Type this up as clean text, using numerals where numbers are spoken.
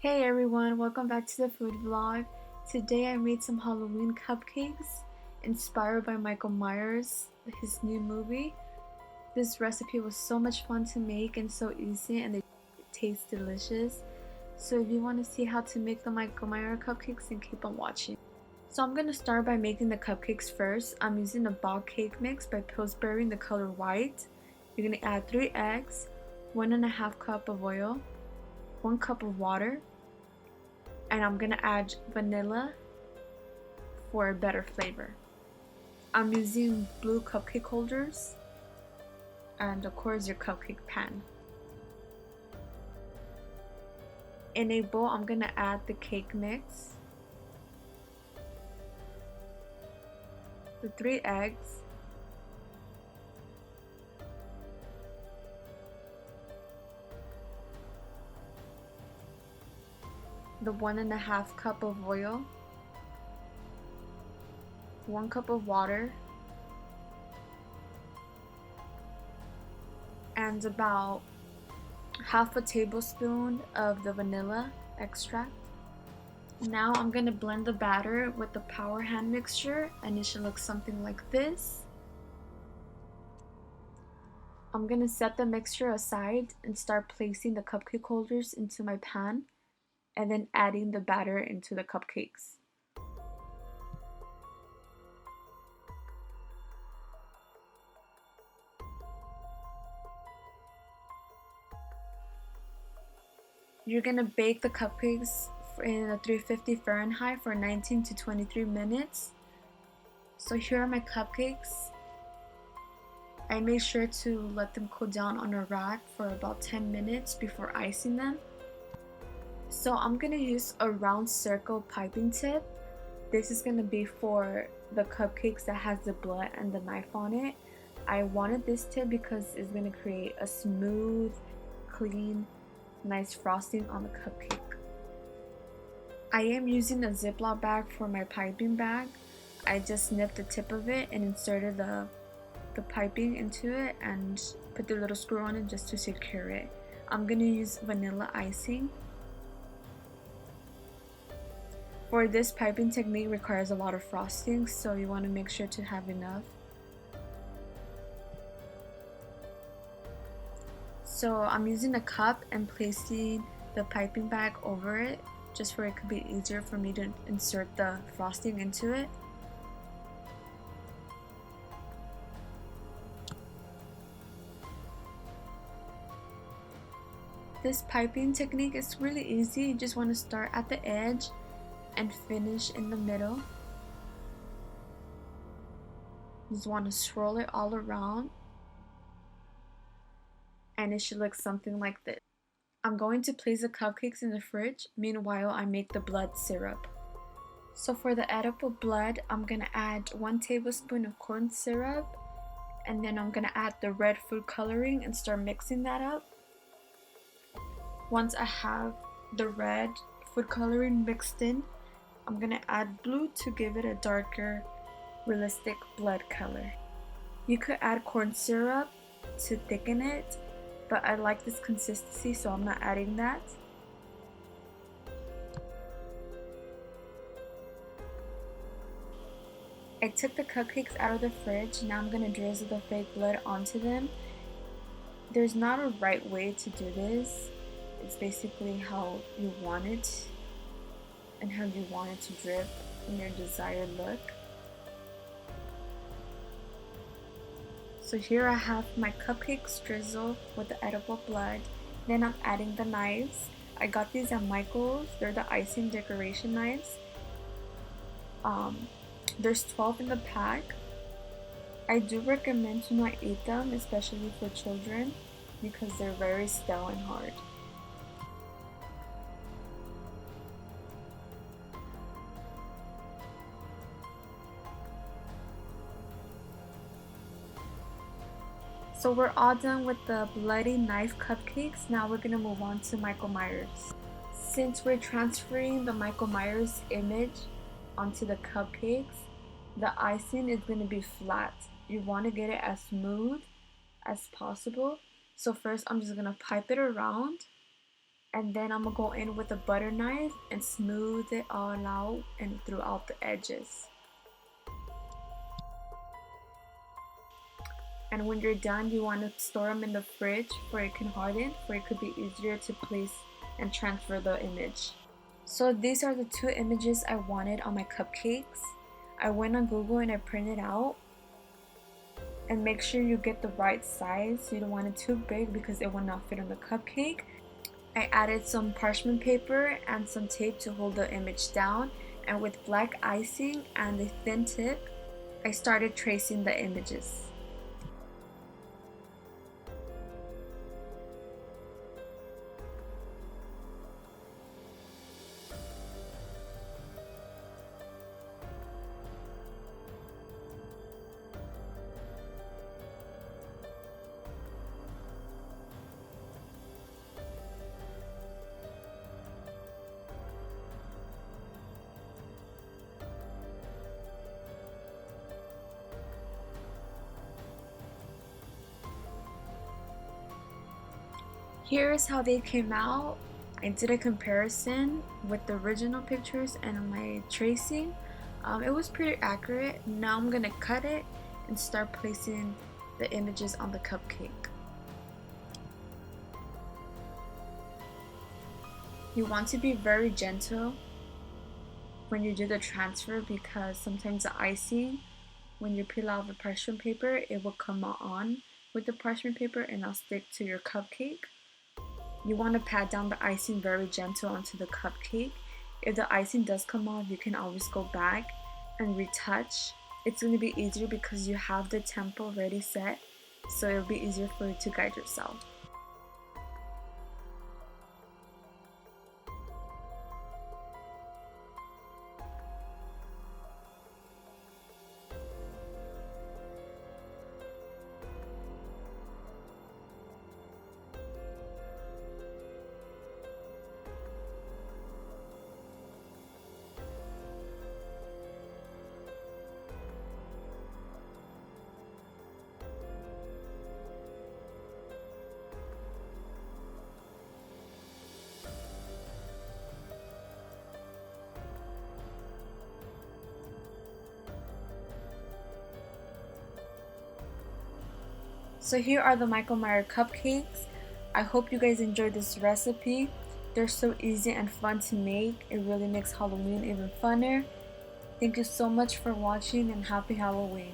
Hey everyone, welcome back to the food vlog. Today I made some Halloween cupcakes inspired by Michael Myers, his new movie. This recipe was so much fun to make and so easy, and they taste delicious. So if you want to see how to make the Michael Myers cupcakes, then keep on watching. So I'm going to start by making the cupcakes first. I'm using a bog cake mix by Pillsbury in the color white. You're going to add 3 eggs, 1.5 cup of oil, 1 cup of water, and I'm gonna add vanilla for a better flavor. I'm using blue cupcake holders and of course your cupcake pan. In a bowl, I'm gonna add the cake mix, the 3 eggs, the 1.5 cup of oil, 1 cup of water, and about half a tablespoon of the vanilla extract. Now I'm going to blend the batter with the power hand mixture, and it should look something like this. I'm going to set the mixture aside and start placing the cupcake holders into my pan and then adding the batter into the cupcakes. You're going to bake the cupcakes in a 350 Fahrenheit for 19 to 23 minutes. So here are my cupcakes. I made sure to let them cool down on a rack for about 10 minutes before icing them. So I'm going to use a round circle piping tip. This is going to be for the cupcakes that has the blood and the knife on it. I wanted this tip because it's going to create a smooth, clean, nice frosting on the cupcake. I am using a Ziploc bag for my piping bag. I just nipped the tip of it and inserted the piping into it and put the little screw on it just to secure it. I'm going to use vanilla icing. For this piping technique requires a lot of frosting, so you want to make sure to have enough. So I'm using a cup and placing the piping bag over it, just for it could be easier for me to insert the frosting into it. This piping technique is really easy. You just want to start at the edge and finish in the middle. You just want to swirl it all around, and it should look something like this. I'm going to place the cupcakes in the fridge. Meanwhile, I make the blood syrup. So for the edible blood, I'm gonna add 1 tablespoon of corn syrup, and then I'm gonna add the red food coloring and start mixing that up. Once I have the red food coloring mixed in, I'm gonna add blue to give it a darker, realistic blood color. You could add corn syrup to thicken it, but I like this consistency, so I'm not adding that. I took the cupcakes out of the fridge. Now I'm gonna drizzle the fake blood onto them. There's not a right way to do this. It's basically how you want it and how you want it to drip in your desired look. So here I have my cupcakes drizzled with the edible blood. Then I'm adding the knives. I got these at Michael's. They're the icing decoration knives. There's 12 in the pack. I do recommend to not eat them, especially for children, because they're very stale and hard. So we're all done with the bloody knife cupcakes. Now we're gonna move on to Michael Myers. Since we're transferring the Michael Myers image onto the cupcakes, the icing is gonna be flat. You wanna get it as smooth as possible. So first I'm just gonna pipe it around And then I'm gonna go in with a butter knife and smooth it all out and throughout the edges. And when you're done, you want to store them in the fridge where it can harden, where it could be easier to place and transfer the image. So these are the 2 images I wanted on my cupcakes. I went on Google and I printed out. And make sure you get the right size. You don't want it too big because it will not fit on the cupcake. I added some parchment paper and some tape to hold the image down, and with black icing and a thin tip, I started tracing the images. Here is how they came out. I did a comparison with the original pictures and my tracing. It was pretty accurate. Now I'm gonna cut it and start placing the images on the cupcake. You want to be very gentle when you do the transfer because sometimes the icing, when you peel out the parchment paper, it will come on with the parchment paper and not stick to your cupcake. You want to pat down the icing very gentle onto the cupcake. If the icing does come off, you can always go back and retouch. It's going to be easier because you have the tempo already set, so it'll be easier for you to guide yourself. So here are the Michael Myers cupcakes. I hope you guys enjoyed this recipe. They're so easy and fun to make. It really makes Halloween even funner. Thank you so much for watching and happy Halloween.